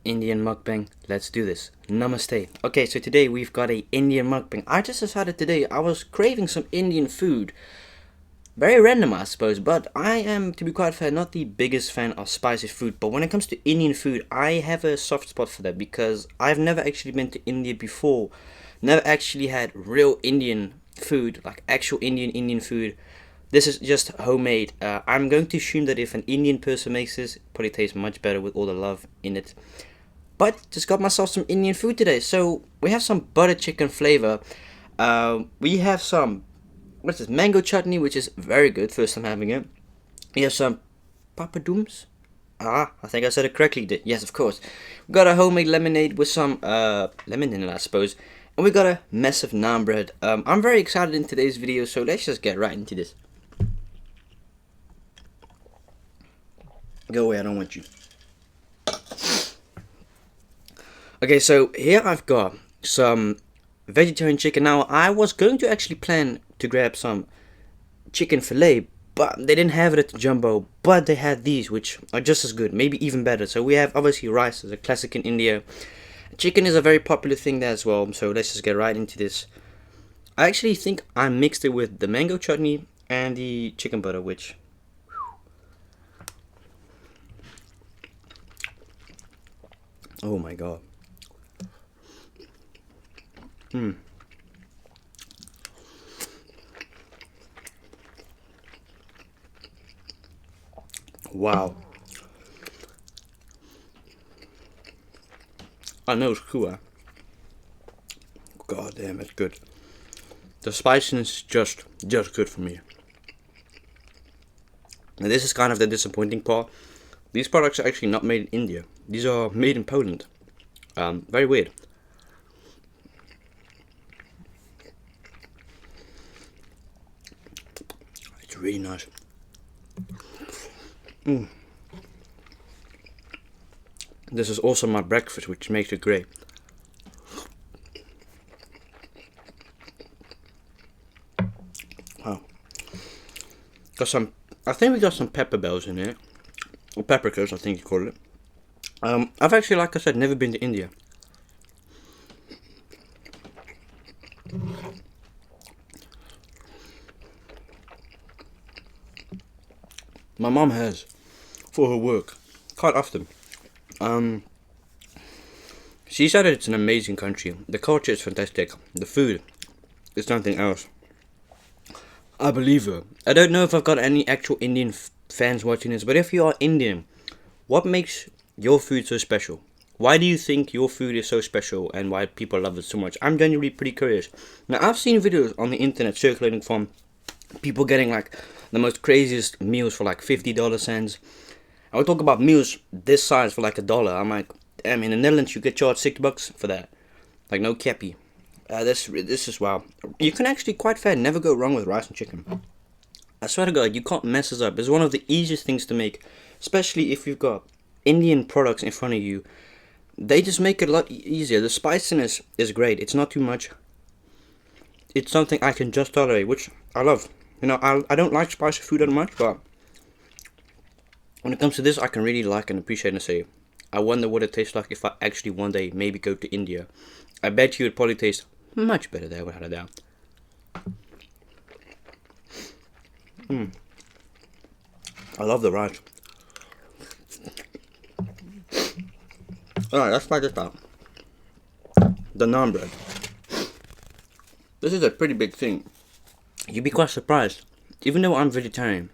Indian mukbang. Let's do this. Namaste. Okay, so today we've got a Indian mukbang. I just decided today I was craving some Indian food. Very random, I suppose, but I am, to be quite fair, not the biggest fan of spicy food. But when it comes to Indian food, I have a soft spot for that because I've never actually been to India before. Never actually had real Indian food, like actual Indian food. This is just homemade. I'm going to assume that if an Indian person makes this, it probably tastes much better with all the love in it. But just got myself some Indian food today. So we have some butter chicken flavor. We have some, what's this, mango chutney, which is very good. First time having it. We have some papadums. I think I said it correctly. Yes, of course. We got a homemade lemonade with some lemon in it, I suppose. And we got a mess of naan bread. I'm very excited in today's video, so let's just get right into this. Go away, I don't want you. Okay, so here I've got some vegetarian chicken. Now, I was going to actually plan to grab some chicken fillet, but they didn't have it at the Jumbo. But they had these, which are just as good, maybe even better. So we have, obviously, rice as a classic in India. Chicken is a very popular thing there as well, so let's just get right into this. I actually think I mixed it with the mango chutney and the chicken butter, which... oh my god. Wow. I know it's cool, huh? God damn, it's good. The spiciness is just good for me. And this is kind of the disappointing part. These products are actually not made in India. These are made in Poland. Very weird. It's really nice. This is also my breakfast, which makes it great. Wow. Got some, I think we got some pepper bells in here. Or paprikas, I think you call it. I've actually, like I said, never been to India. My mom has, for her work, quite often. She said it's an amazing country. The culture is fantastic. The food is something else. I believe her. I don't know if I've got any actual Indian fans watching this, but if you are Indian, what makes your food so special? Why do you think your food is so special and why people love it so much? I'm genuinely pretty curious. Now, I've seen videos on the internet circulating from people getting like the most craziest meals for like $50 cents. I would talk about meals this size for like $1. I'm like, damn, in the Netherlands you get charged $6 for that. Like, no cappy. This is wow. You can actually, quite fair, never go wrong with rice and chicken. I swear to God, you can't mess this up. It's one of the easiest things to make, especially if you've got Indian products in front of you. They just make it a lot easier. The spiciness is great. It's not too much. It's something I can just tolerate, which I love. You know, I don't like spicy food that much, but when it comes to this, I can really like and appreciate and say, I wonder what it tastes like if I actually one day maybe go to India. I bet you it probably tastes much better there, without a doubt. I love the rice. Alright, let's try this out. The naan bread. This is a pretty big thing. You'd be quite surprised. Even though I'm vegetarian,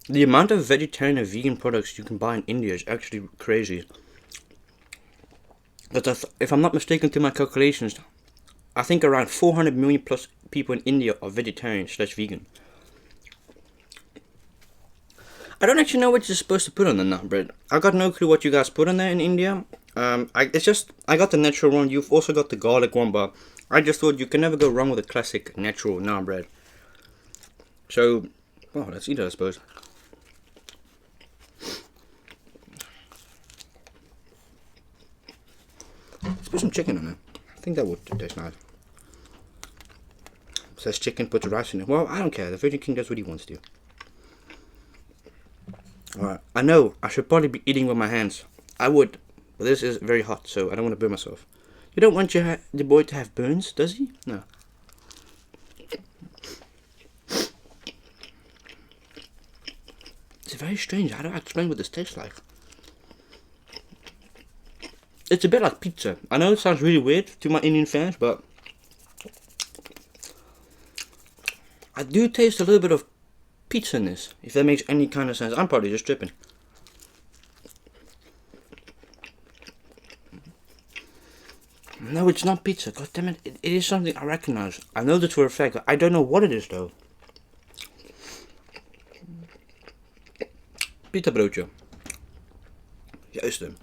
the amount of vegetarian and vegan products you can buy in India is actually crazy. But if I'm not mistaken to my calculations, I think around 400 million plus people in India are vegetarian / vegan. I don't actually know what you're supposed to put on the naan bread. I got no clue what you guys put on there in India. I got the natural one. You've also got the garlic one, but I just thought you can never go wrong with a classic natural naan bread. So, well, let's eat it, I suppose. Let's put some chicken on it. I think that would taste nice. It says chicken, put the rice in it. Well, I don't care. The Virgin King does what he wants to. Alright, I know I should probably be eating with my hands. I would But this is very hot, so I don't want to burn myself. You don't want the boy to have burns, does he? No. It's very strange. How do I explain what this tastes like? It's a bit like pizza. I know it sounds really weird to my Indian fans, but I do taste a little bit of pizza in this, if that makes any kind of sense. I'm probably just tripping. No, it's not pizza. God damn it. It is something I recognize. I know this for a fact. I don't know what it is though. Pita broodje. Juist hem.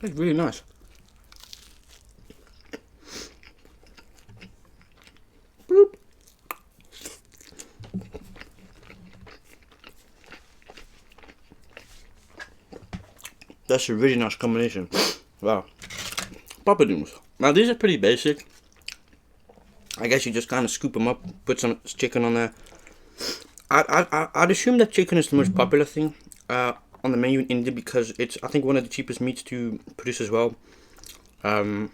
That's really nice. Bloop. That's a really nice combination. Wow. Papadoos. Now these are pretty basic. I guess you just kind of scoop them up, put some chicken on there. I'd assume that chicken is the most popular thing on the menu in India because it's, I think, one of the cheapest meats to produce as well. You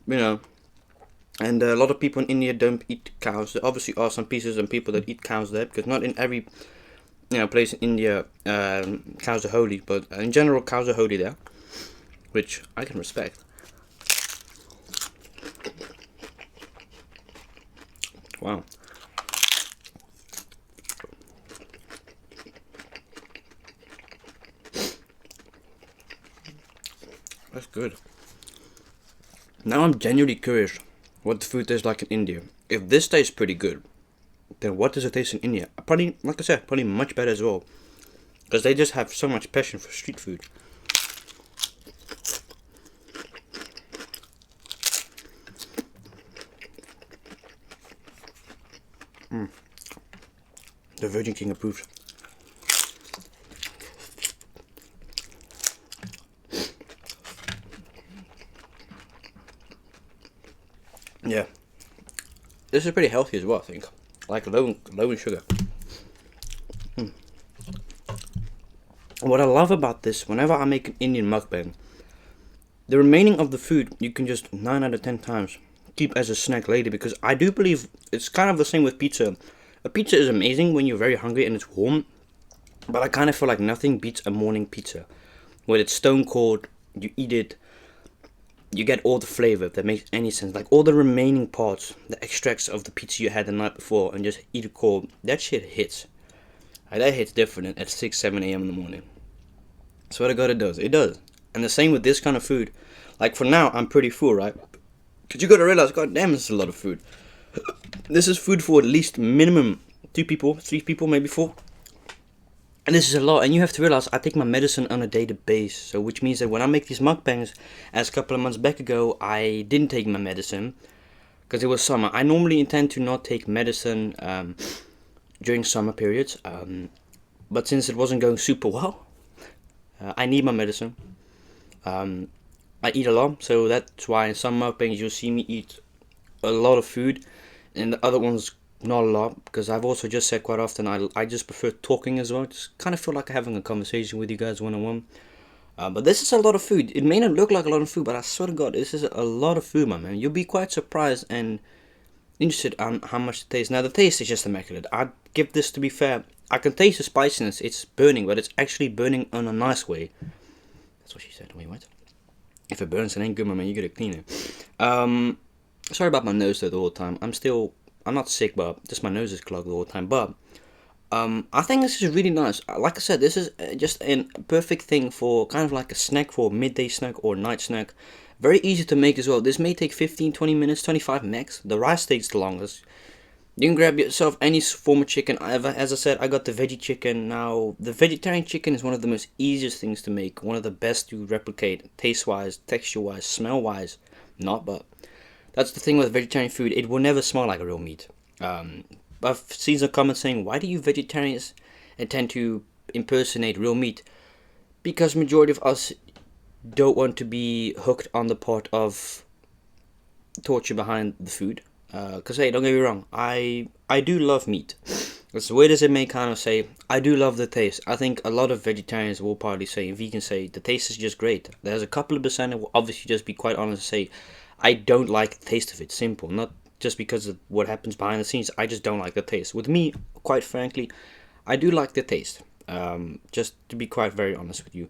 know, and a lot of people in India don't eat cows. There obviously are some pieces and people that eat cows there, because not in every place in India cows are holy, but in general cows are holy there, which I can respect. Wow. That's good. Now I'm genuinely curious what the food tastes like in India. If this tastes pretty good, then what does it taste in India? Probably, like I said, probably much better as well. Because they just have so much passion for street food. The Virgin King approves. Yeah, this is pretty healthy as well, I think. Like low in sugar. What I love about this, whenever I make an Indian mukbang, the remaining of the food you can just 9 out of 10 times keep as a snack later, because I do believe it's kind of the same with pizza. A pizza is amazing when you're very hungry and it's warm, but I kind of feel like nothing beats a morning pizza. When it's stone cold, you eat it, you get all the flavor, if that makes any sense. Like all the remaining parts, the extracts of the pizza you had the night before, and just eat it cold. That shit hits. Like, that hits different at 6, 7 a.m. in the morning. Swear to God, it does. It does. And the same with this kind of food. Like for now, I'm pretty full, right? Because you gotta realize, god damn, this is a lot of food. This is food for at least minimum 2 people, 3 people, maybe 4. And this is a lot, and you have to realize I take my medicine on a daily basis. So which means that when I make these mukbangs, as a couple of months back ago, I didn't take my medicine because it was summer. I normally intend to not take medicine during summer periods, but since it wasn't going super well, I need my medicine. I eat a lot, so that's why in some mukbangs you'll see me eat a lot of food, and the other ones not a lot, because I've also just said quite often I just prefer talking as well. Just kind of feel like having a conversation with you guys one-on-one. But this is a lot of food. It may not look like a lot of food, but I swear to God, this is a lot of food, my man. You'll be quite surprised and interested on how much it tastes. Now the taste is just immaculate. I'd give this, to be fair, I can taste the spiciness. It's burning, but it's actually burning in a nice way. That's what she said. Wait, what? If it burns, it ain't good, my man. You gotta clean it. Sorry about my nose though the whole time. I'm not sick, but just my nose is clogged the whole time. But I think this is really nice. Like I said, this is just a perfect thing for kind of like a snack, for a midday snack or night snack. Very easy to make as well. This may take 15-20 minutes, 25 max. The rice takes the longest. You can grab yourself any form of chicken. As I said, I got the veggie chicken. Now, the vegetarian chicken is one of the most easiest things to make. One of the best to replicate, taste-wise, texture-wise, smell-wise. Not, but that's the thing with vegetarian food. It will never smell like a real meat. I've seen some comments saying, why do you vegetarians intend to impersonate real meat? Because majority of us don't want to be hooked on the part of torture behind the food. Because hey, don't get me wrong, I do love meat. As weird as it may kind of say, I do love the taste. I think a lot of vegetarians will probably say, vegans say, the taste is just great. There's a couple of percent that will obviously just be quite honest and say, I don't like the taste of it. Simple. Not just because of what happens behind the scenes. I just don't like the taste. With me, quite frankly, I do like the taste. Just to be quite very honest with you.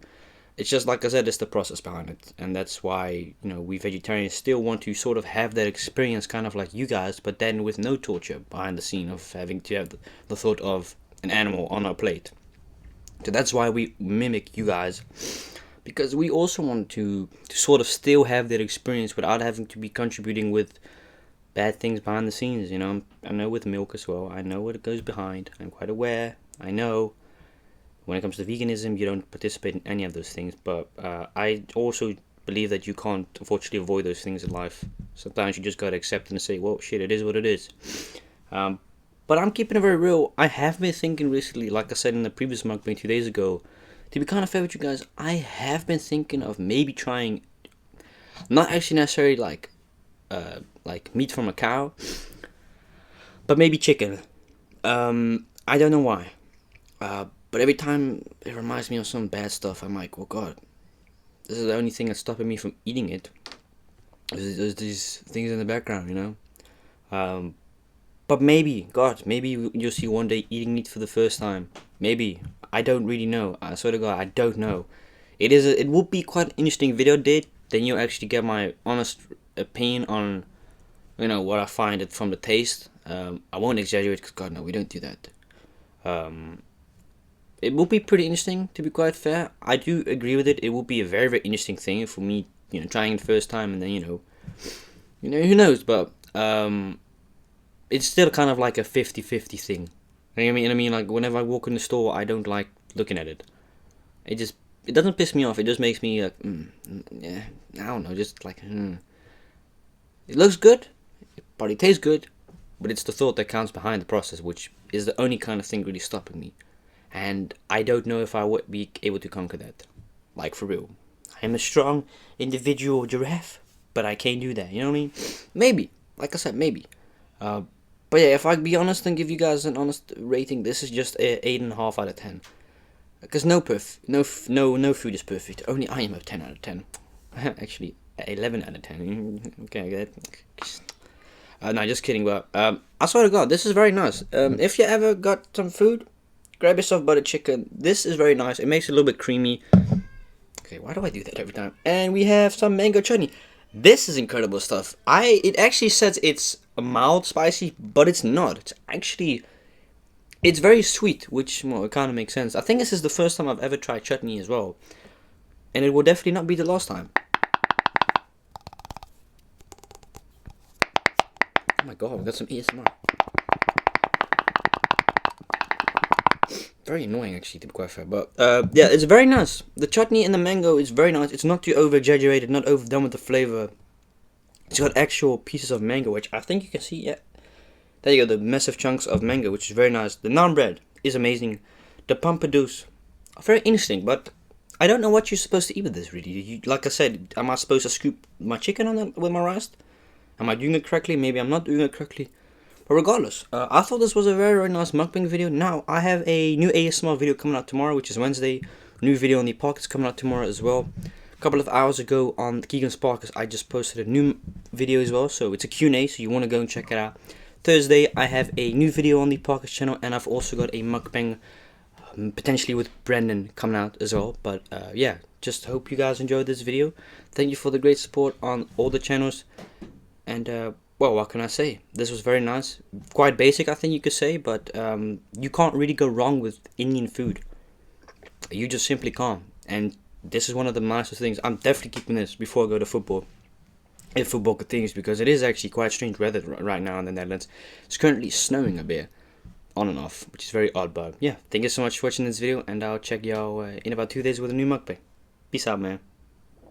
It's just like I said, it's the process behind it, and that's why we vegetarians still want to sort of have that experience, kind of like you guys, but then with no torture behind the scene of having to have the thought of an animal on our plate. So that's why we mimic you guys, because we also want to sort of still have that experience without having to be contributing with bad things behind the scenes. I know with milk as well. I know what it goes behind. I'm quite aware. I know. When it comes to veganism, you don't participate in any of those things, but I also believe that you can't, unfortunately, avoid those things in life. Sometimes you just gotta accept it and say, well, shit, it is what it is. But I'm keeping it very real. I have been thinking recently, like I said in the previous mukbang 2 days ago, to be kind of fair with you guys, I have been thinking of maybe trying, not actually necessarily like meat from a cow, but maybe chicken. I don't know why. But every time it reminds me of some bad stuff, I'm like, well, God, this is the only thing that's stopping me from eating it. There's these things in the background, But maybe, God, maybe you'll see one day eating meat for the first time. Maybe. I don't really know. I swear to God, I don't know. It would be quite an interesting video date. Then you'll actually get my honest opinion on, what I find it from the taste. I won't exaggerate because, God, no, we don't do that. It will be pretty interesting, to be quite fair. I do agree with it. It will be a very, very interesting thing for me, trying it first time, and then, who knows, but, it's still kind of like a 50-50 thing. You know what I mean? Like, whenever I walk in the store, I don't like looking at it. It doesn't piss me off. It just makes me, like, yeah, I don't know, just like, It looks good, it probably tastes good, but it's the thought that counts behind the process, which is the only kind of thing really stopping me. And I don't know if I would be able to conquer that. Like, for real. I am a strong individual giraffe, but I can't do that, you know what I mean? Maybe. Like I said, maybe. But yeah, if I be honest and give you guys an honest rating, this is just a 8.5 out of 10. Because no food is perfect. Only I am a 10 out of 10. Actually, 11 out of 10. Okay, good. No, just kidding, but I swear to God, this is very nice. If you ever got some food, grab yourself butter chicken. This is very nice. It makes it a little bit creamy. Okay, why do I do that every time? And we have some mango chutney. This is incredible stuff. It actually says it's a mild spicy, but it's not. It's very sweet, which, well, it kind of makes sense. I think this is the first time I've ever tried chutney as well. And it will definitely not be the last time. Oh my God, we got some ASMR. Very annoying, actually, to be quite fair, but yeah, it's very nice. The chutney and the mango is very nice. It's not too over exaggerated, not overdone with the flavor. It's got actual pieces of mango, which I think you can see. Yeah, there you go, the massive chunks of mango, which is very nice. The naan bread is amazing. The pamperdous are very interesting, but I don't know what you're supposed to eat with this, really. Like I said, am I supposed to scoop my chicken on it with my rice? Am I doing it correctly? Maybe I'm not doing it correctly. But regardless, I thought this was a very, very nice mukbang video. Now, I have a new ASMR video coming out tomorrow, which is Wednesday. New video on the pockets coming out tomorrow as well. A couple of hours ago on Keegan's Pockets, I just posted a new video as well. So it's a Q&A, so you want to go and check it out. Thursday, I have a new video on the Pockets channel, and I've also got a mukbang, potentially with Brendan, coming out as well. But yeah, just hope you guys enjoyed this video. Thank you for the great support on all the channels. And well, what can I say? This was very nice. Quite basic, I think you could say, but you can't really go wrong with Indian food. You just simply can't. And this is one of the nicest things. I'm definitely keeping this before I go to football. If football continues, because it is actually quite strange weather right now in the Netherlands. It's currently snowing a bit, on and off, which is very odd, but yeah. Thank you so much for watching this video, and I'll check y'all in about 2 days with a new mukbang. Peace out, man.